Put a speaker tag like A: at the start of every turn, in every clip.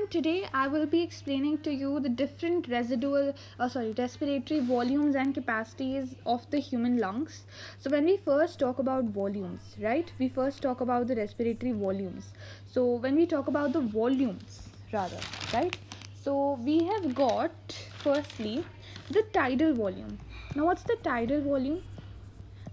A: everyone, today I will be explaining to you the different respiratory volumes and capacities of the human lungs. So when we first talk about volumes, right, we first talk about the respiratory volumes. So when we talk about the volumes rather, right, so we have got firstly the tidal volume. Now what's the tidal volume?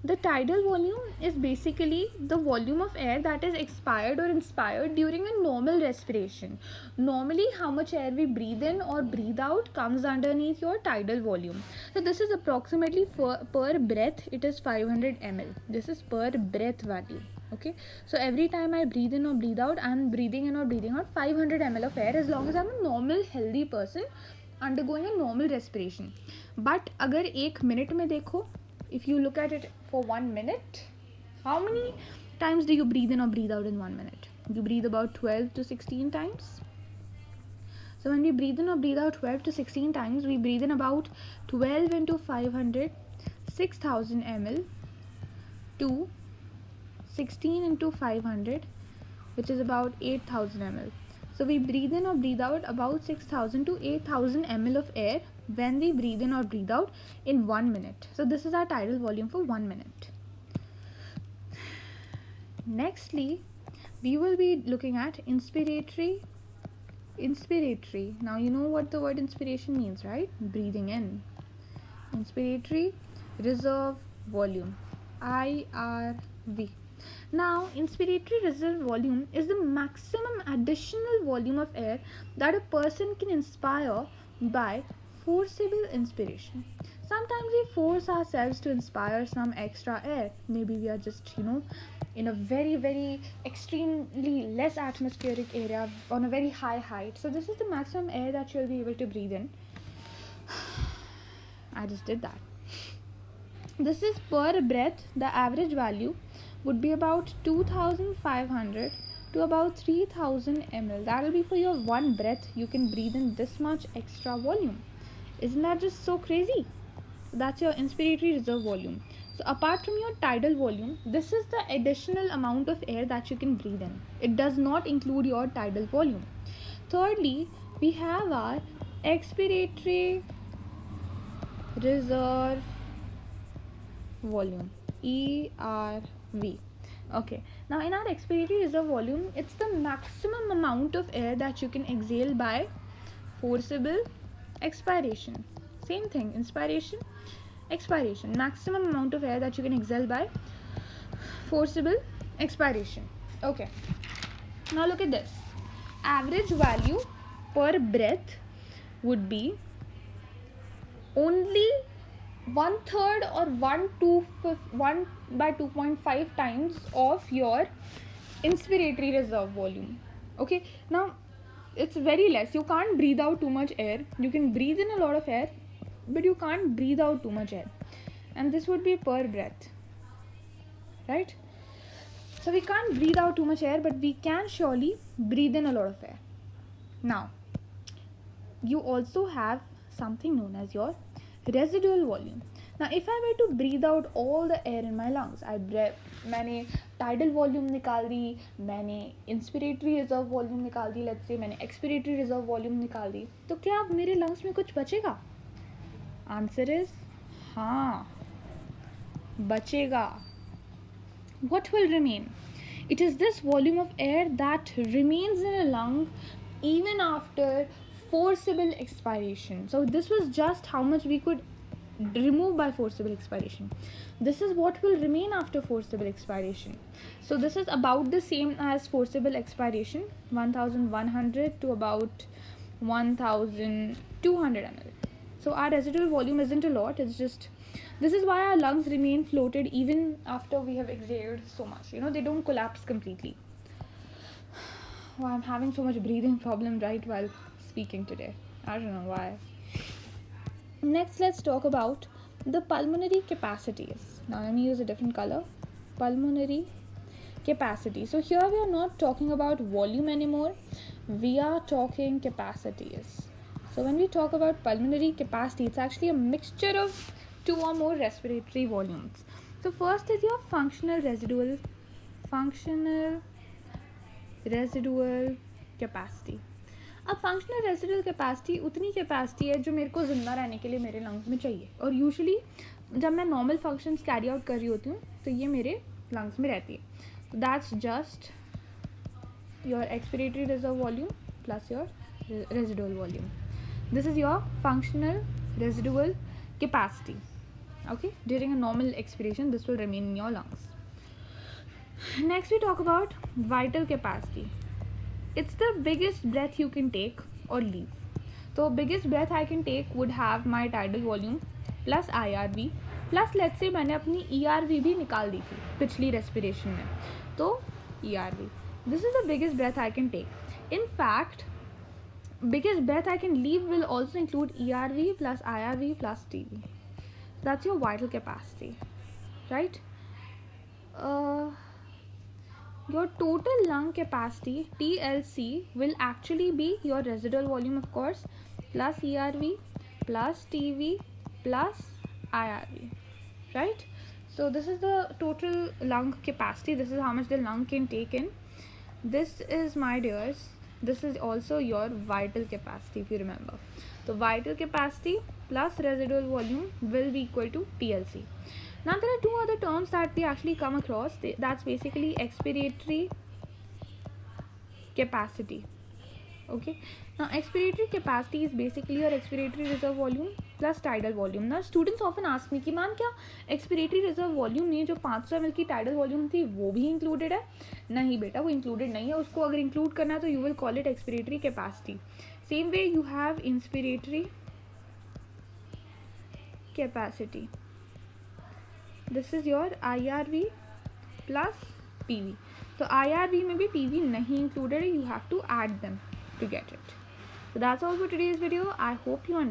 A: The tidal volume is basically the volume of air that is expired or inspired during a normal respiration. Normally, how much air we breathe in or breathe out comes underneath your tidal volume. So this is approximately per breath, it is 500 ml. This is per breath value. Okay, so every time I breathe in or breathe out, I am breathing in or breathing out 500 ml of air, as long as I am a normal healthy person undergoing a normal respiration. But अगर एक minute में देखो, if you look at it for 1 minute, how many times do you breathe in or breathe out in 1 minute? You breathe about 12 to 16 times. So when we breathe in or breathe out 12 to 16 times, we breathe in about 12 into 500, 6000 ml, to 16 into 500, which is about 8000 ml. So we breathe in or breathe out about 6000 to 8000 ml of air when we breathe in or breathe out in 1 minute. So this is our tidal volume for 1 minute. Nextly, we will be looking at inspiratory. Now you know what the word inspiration means, right? Breathing in. Inspiratory reserve volume, IRV. Now, inspiratory reserve volume is the maximum additional volume of air that a person can inspire by forcible inspiration. Sometimes we force ourselves to inspire some extra air. Maybe we are just, in a very, very extremely less atmospheric area on a very high height. So this is the maximum air that you'll be able to breathe in. I just did that. This is per breath. The average value would be about 2500 to about 3000 ml. That will be for your one breath. You can breathe in this much extra volume. Isn't that just so crazy? That's your inspiratory reserve volume. So apart from your tidal volume, this is the additional amount of air that you can breathe in. It does not include your tidal volume. Thirdly, we have our expiratory reserve volume, ERV. Okay, now in our expiratory reserve volume, it's the maximum amount of air that you can exhale by forcible expiration. Same thing, inspiration, expiration. Maximum amount of air that you can exhale by forcible expiration. Okay, now look at this. Average value per breath would be only 1/3 or 1 by 2.5 times of your inspiratory reserve volume. Okay, now it's very less. You can't breathe out too much air. You can breathe in a lot of air, but you can't breathe out too much air, and this would be per breath, right? So we can't breathe out too much air, but we can surely breathe in a lot of air. Now you also have something known as your residual volume. Now if I were to breathe out all the air in my lungs, मैंने tidal volume निकाल दी, मैंने inspiratory reserve volume निकाल दी, let's say मैंने expiratory reserve volume निकाल दी, तो क्या अब मेरे lungs में कुछ बचेगा? Answer is हाँ, बचेगा. What will remain? It is this volume of air that remains in a lung even after forcible expiration. So this was just how much we could remove by forcible expiration. This is what will remain after forcible expiration. So this is about the same as forcible expiration, 1100 to about 1200 ml. So our residual volume isn't a lot. It's just, this is why our lungs remain floated even after we have exhaled so much. They don't collapse completely. Oh, I'm having so much breathing problem right while speaking today. I don't know why. Next, let's talk about the pulmonary capacities. Now let me use a different color. Pulmonary capacity. So here we are not talking about volume anymore. We are talking capacities. So when we talk about pulmonary capacity, it's actually a mixture of two or more respiratory volumes. So first is your functional residual capacity. अब functional residual capacity उतनी capacity है जो मेरे को ज़िंदा रहने के लिए मेरे लंग्स में चाहिए, और यूजुअली जब मैं नॉर्मल फंक्शंस कैरी आउट कर रही होती हूँ तो ये मेरे लंग्स में रहती है. तो that's just your expiratory reserve volume plus your residual volume. This is your functional residual capacity. Okay, during a normal expiration this will remain in your lungs. Next we talk about vital capacity. It's the biggest breath you can take or leave. So biggest breath I can take would have my tidal volume plus IRV plus let's say मैंने अपनी ERV भी निकाल दी थी पिछली respiration में, तो ERV. This is the biggest breath I can take. In fact, biggest breath I can leave will also include ERV plus IRV plus TV. That's your vital capacity, right? Your total lung capacity TLC will actually be your residual volume, of course, plus ERV plus TV plus IRV, right? So this is the total lung capacity. This is how much the lung can take in. This is, my dears, this is also your vital capacity, if you remember. So vital capacity plus residual volume will be equal to TLC. Now there are two other terms that we actually come across. That's basically expiratory capacity. Okay, now expiratory capacity is basically your expiratory reserve volume plus tidal volume. Now students often ask me कि ma'am क्या expiratory reserve volume में जो 500 ml की tidal volume थी वो भी included है? नहीं बेटा, वो included नहीं है. उसको अगर include करना है तो you will call it expiratory capacity. Same way you have inspiratory capacity. This is your IRV plus PV. So IRV में भी PV नहीं included है. You have to add them to get it. So that's all for today's video. I hope you understand.